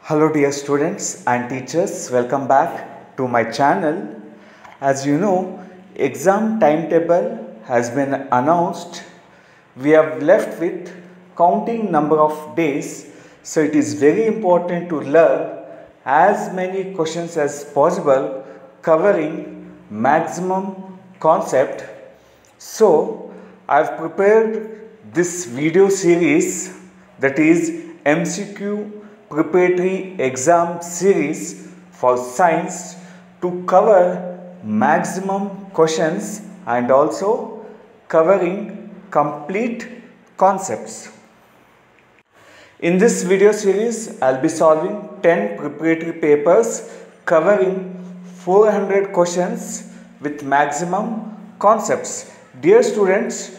Hello dear students and teachers, welcome back to my channel. As you know, exam timetable has been announced. We have left with counting number of days, so it is very important to learn as many questions as possible covering maximum concept. So I have prepared this video series, that is MCQ preparatory exam series for science, to cover maximum questions and also covering complete concepts. In this video series, I'll be solving 10 preparatory papers covering 400 questions with maximum concepts. Dear students,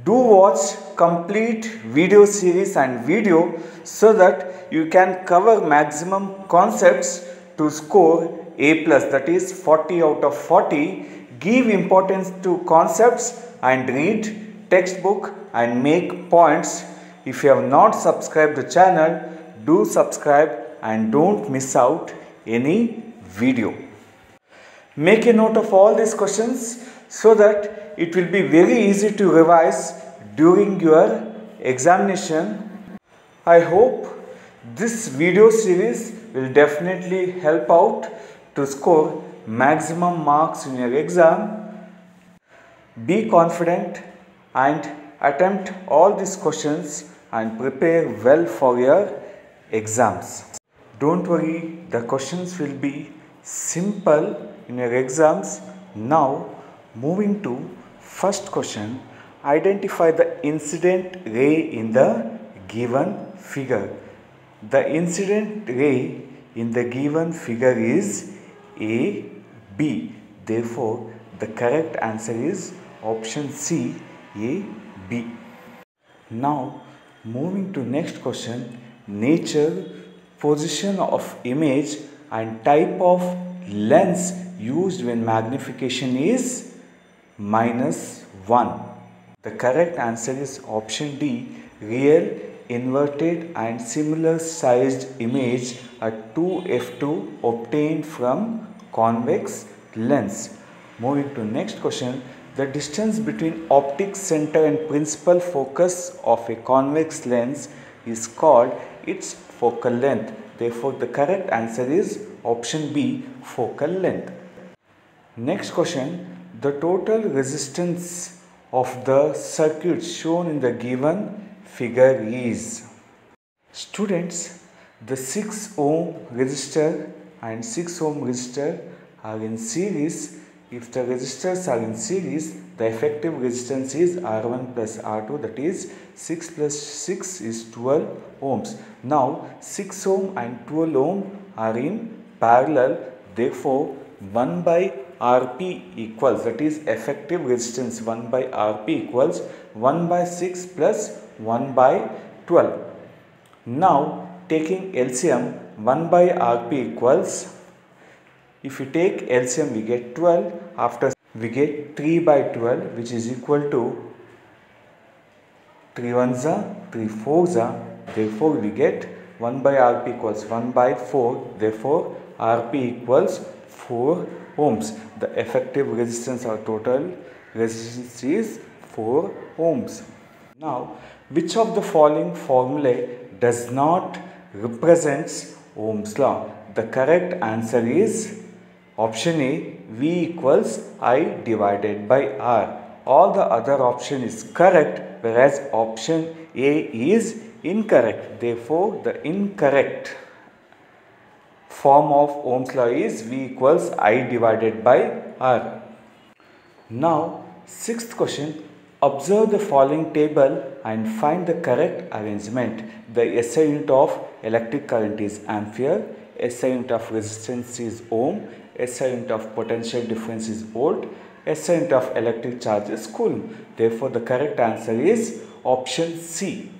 do watch complete video series and video so that you can cover maximum concepts to score A+, that is 40 out of 40. Give importance to concepts and read textbook and make points. If you have not subscribed the channel, do subscribe and don't miss out any video. Make a note of all these questions so that it will be very easy to revise during your examination. I hope this video series will definitely help out to score maximum marks in your exam. Be confident and attempt all these questions and prepare well for your exams. Don't worry, the questions will be simple in your exams. Now, moving to first question, identify the incident ray in the given figure. The incident ray in the given figure is AB. Therefore, the correct answer is option C, AB. Now, moving to next question, nature, position of image and type of lens used when magnification is -1. The correct answer is option D, real, inverted and similar sized image at 2f2 obtained from convex lens. Moving to next question, the distance between optic center and principal focus of a convex lens is called its focal length. Therefore, the correct answer is option B, focal length. Next question, the total resistance of the circuit shown in the given figure is. Students, the 6 ohm resistor and 6 ohm resistor are in series. If the resistors are in series, the effective resistance is R1 plus R2, that is 6 plus 6 is 12 ohms. Now 6 ohm and 12 ohm are in parallel, therefore 1 by Rp equals, that is effective resistance 1 by Rp equals 1 by 6 plus 1 by 12. Now taking LCM, 1 by Rp equals, if you take LCM we get 12, after we get 3 by 12 which is equal to 3 ones are 3 fours are, therefore we get 1 by Rp equals 1 by 4, therefore Rp equals 4 ohms. The effective resistance or total resistance is 4 ohms. Now, which of the following formulae does not represents Ohm's law? The correct answer is option A, V equals I divided by R. All the other option is correct, whereas option A is incorrect. Therefore, the incorrect form of Ohm's law is V equals I divided by R. Now, sixth question, observe the following table and find the correct arrangement. The SI unit of electric current is ampere, SI unit of resistance is ohm, SI unit of potential difference is volt, SI unit of electric charge is coulomb. Therefore, the correct answer is option C.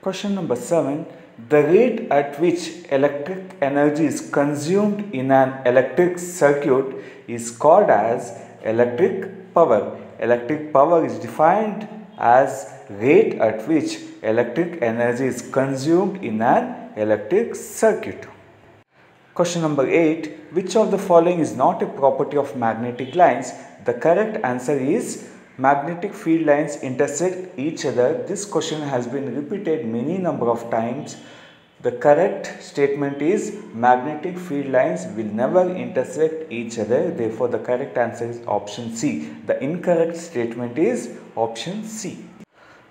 Question number 7. The rate at which electric energy is consumed in an electric circuit is called as electric power. Electric power is defined as rate at which electric energy is consumed in an electric circuit. Question number 8. Which of the following is not a property of magnetic lines? The correct answer is magnetic field lines intersect each other. This question has been repeated many number of times. The correct statement is magnetic field lines will never intersect each other. Therefore, the correct answer is option C. The incorrect statement is option C.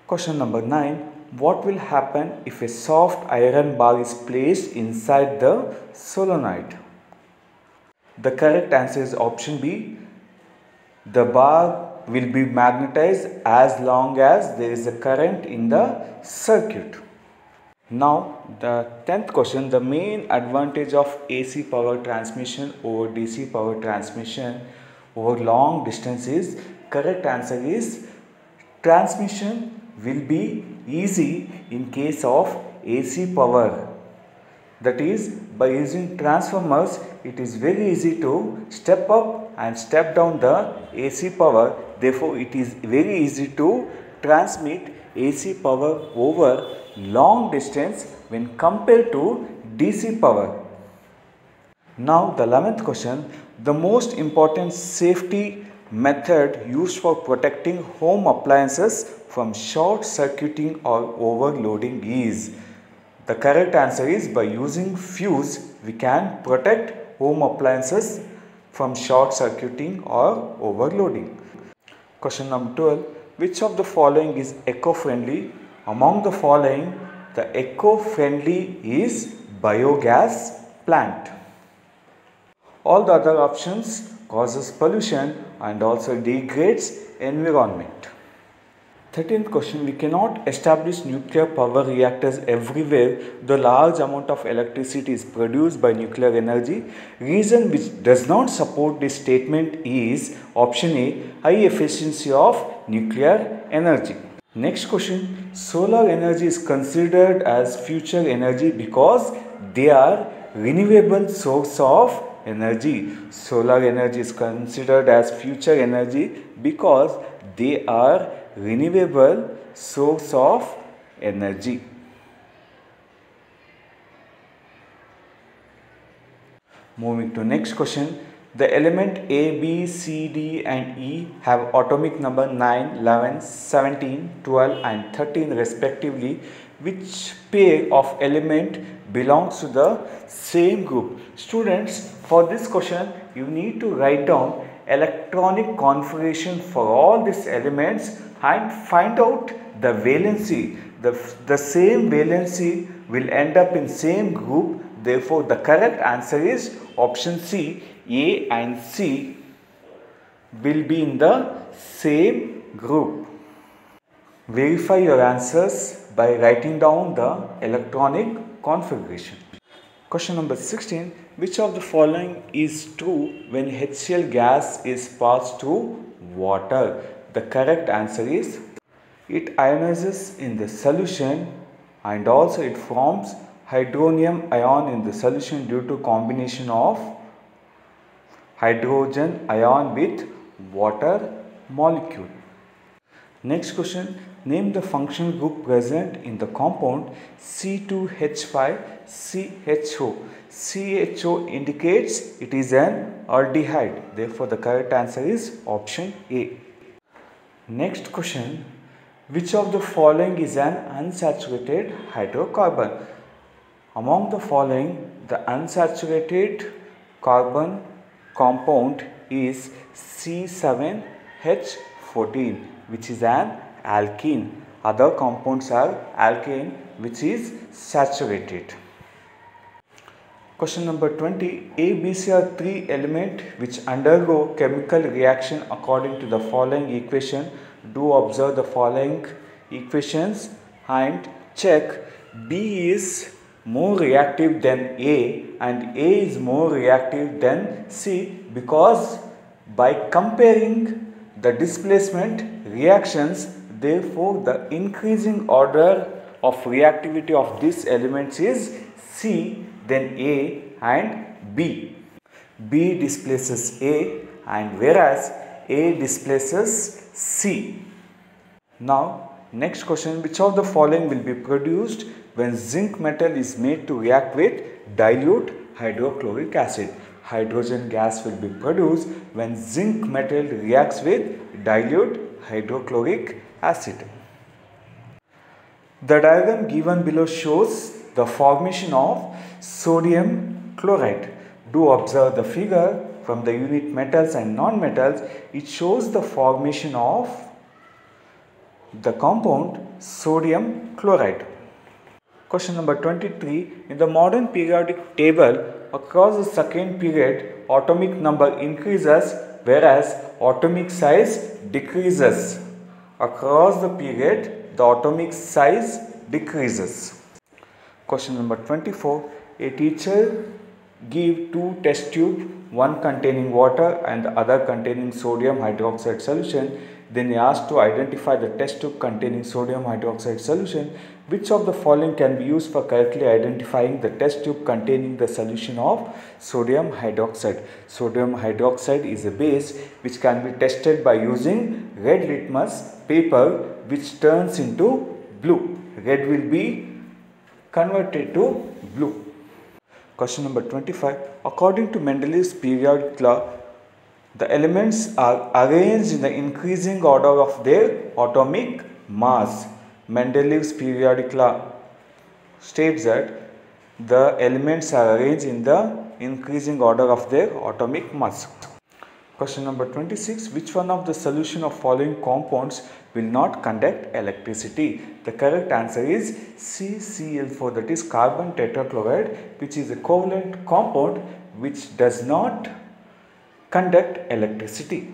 Question number 9. What will happen if a soft iron bar is placed inside the solenoid? The correct answer is option B. The bar will be magnetized as long as there is a current in the circuit. Now the 10th question, the main advantage of AC power transmission over DC power transmission over long distances. Correct answer is transmission will be easy in case of AC power. That is, by using transformers, it is very easy to step up and step down the AC power. Therefore, it is very easy to transmit AC power over long distance when compared to DC power. Now the 11th question, the most important safety method used for protecting home appliances from short circuiting or overloading is. The correct answer is by using fuse we can protect home appliances from short circuiting or overloading. Question number 12, which of the following is eco-friendly? Among the following, the eco-friendly is biogas plant. All the other options causes pollution and also degrades environment. 13th question, we cannot establish nuclear power reactors everywhere though large amount of electricity is produced by nuclear energy. Reason which does not support this statement is option A, high efficiency of nuclear energy. Next question, solar energy is considered as future energy because they are renewable source of energy. Solar energy is considered as future energy because they are renewable source of energy. Moving to next question, the element A, B, C, D and E have atomic number 9, 11, 17, 12 and 13 respectively. Which pair of element belongs to the same group? Students, for this question you need to write down electronic configuration for all these elements and find out the valency. The same valency will end up in same group. Therefore, the correct answer is option C. A and C will be in the same group. Verify your answers by writing down the electronic configuration. Question number 16. Which of the following is true when HCl gas is passed to water? The correct answer is it ionizes in the solution and also it forms hydronium ion in the solution due to combination of hydrogen ion with water molecule. Next question, name the functional group present in the compound C2H5CHO. CHO indicates it is an aldehyde. Therefore, the correct answer is option A. Next question, which of the following is an unsaturated hydrocarbon? Among the following, the unsaturated carbon compound is C7H14, which is an alkene. Other compounds are alkane, which is saturated. Question number 20. A, B, C are three elements which undergo chemical reaction according to the following equation. Do observe the following equations and check. B is more reactive than A and A is more reactive than C because by comparing the displacement reactions, therefore the increasing order of reactivity of these elements is C, then A and B. B displaces A and whereas A displaces C. Now Next question, which of the following will be produced when zinc metal is made to react with dilute hydrochloric acid? Hydrogen gas will be produced when zinc metal reacts with dilute hydrochloric acid. The diagram given below shows the formation of sodium chloride. Do observe the figure from the unit metals and non-metals. It shows the formation of the compound sodium chloride. Question number 23. In the modern periodic table, across the second period, atomic number increases whereas atomic size decreases. Across the period, the atomic size decreases. Question number 24. A teacher gave two test tubes, one containing water and the other containing sodium hydroxide solution. Then he asked to identify the test tube containing sodium hydroxide solution. Which of the following can be used for correctly identifying the test tube containing the solution of sodium hydroxide? Sodium hydroxide is a base which can be tested by using red litmus paper, which turns into blue. Red will be converted to blue. Question number 25. According to Mendeleev's periodic law, the elements are arranged in the increasing order of their atomic mass. Mendeleev's periodic law states that the elements are arranged in the increasing order of their atomic mass. Question number 26. Which one of the solution of following compounds will not conduct electricity? The correct answer is CCl4, that is carbon tetrachloride, which is a covalent compound which does not conduct electricity.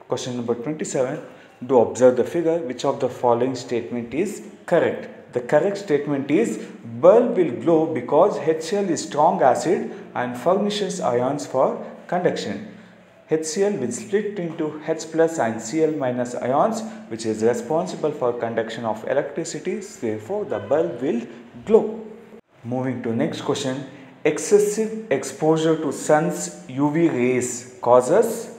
Question number 27. Do observe the figure. Which of the following statement is correct? The correct statement is bulb will glow because HCl is strong acid and furnishes ions for conduction. HCl will split into H plus and Cl minus ions, which is responsible for conduction of electricity. Therefore, the bulb will glow. Moving to next question. Excessive exposure to sun's UV rays causes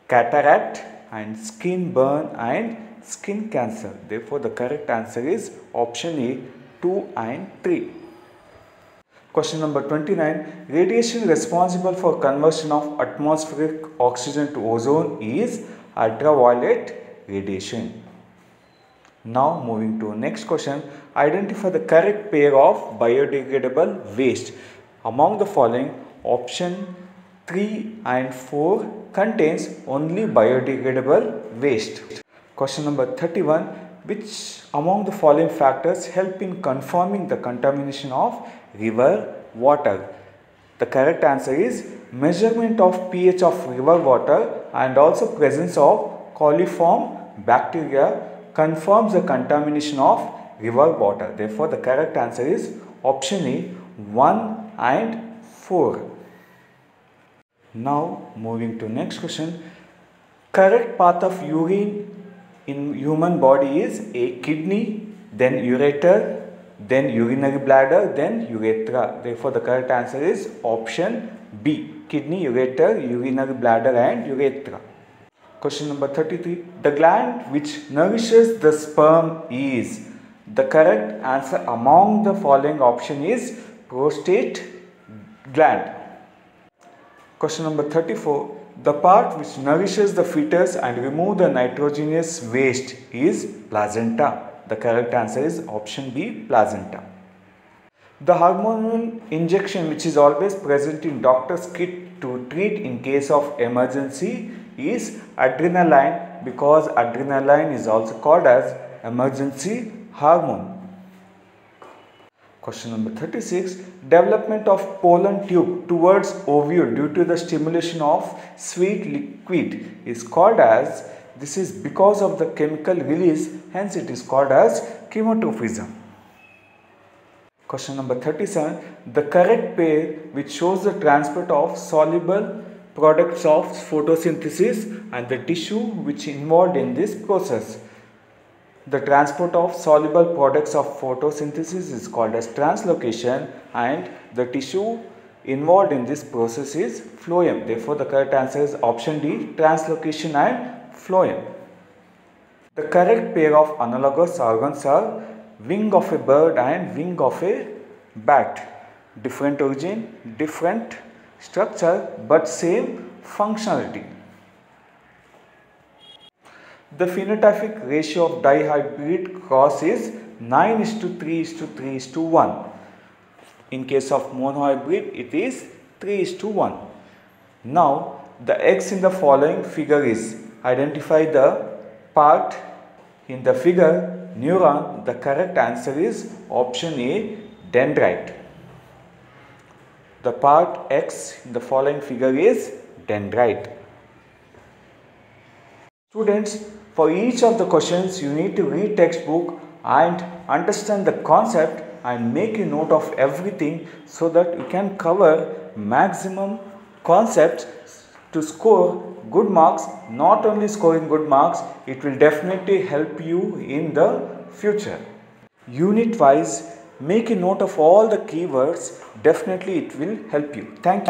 cataract and skin burn and skin cancer. Therefore, the correct answer is option A, 2 and 3. Question number 29. Radiation responsible for conversion of atmospheric oxygen to ozone is ultraviolet radiation. Now moving to next question. Identify the correct pair of biodegradable waste. Among the following, option 3 and 4 contains only biodegradable waste. Question number 31. Which among the following factors help in confirming the contamination of river water? The correct answer is measurement of pH of river water and also presence of coliform bacteria confirms the contamination of river water. Therefore, the correct answer is option A, 1 and 4. Now moving to next question. Correct path of urine in human body is A, kidney, then ureter, then urinary bladder, then urethra. Therefore, the correct answer is option B, kidney, ureter, urinary bladder and urethra. Question number 33. The gland which nourishes the sperm is. The correct answer among the following option is prostate gland. Question number 34. The part which nourishes the fetus and removes the nitrogenous waste is placenta. The correct answer is option B, placenta. The hormonal injection which is always present in doctor's kit to treat in case of emergency is adrenaline, because adrenaline is also called as emergency hormone. Question number 36. Development of pollen tube towards ovule due to the stimulation of sweet liquid is called as, this is because of the chemical release, hence it is called as chemotrophism. Question number 37. The correct pair which shows the transport of soluble products of photosynthesis and the tissue which involved in this process. The transport of soluble products of photosynthesis is called as translocation and the tissue involved in this process is phloem. Therefore, the correct answer is option D, translocation and phloem. The correct pair of analogous organs are wing of a bird and wing of a bat. Different origin, different structure, but same functionality. The phenotypic ratio of dihybrid cross is 9:3:3:1. In case of monohybrid, it is 3:1. Now, the X in the following figure is, identify the part in the figure neuron. The correct answer is option A, dendrite. The part X in the following figure is dendrite. Students, for each of the questions you need to read textbook and understand the concept and make a note of everything so that you can cover maximum concepts to score good marks. Not only scoring good marks, it will definitely help you in the future. Unit wise, make a note of all the keywords. Definitely it will help you. Thank you.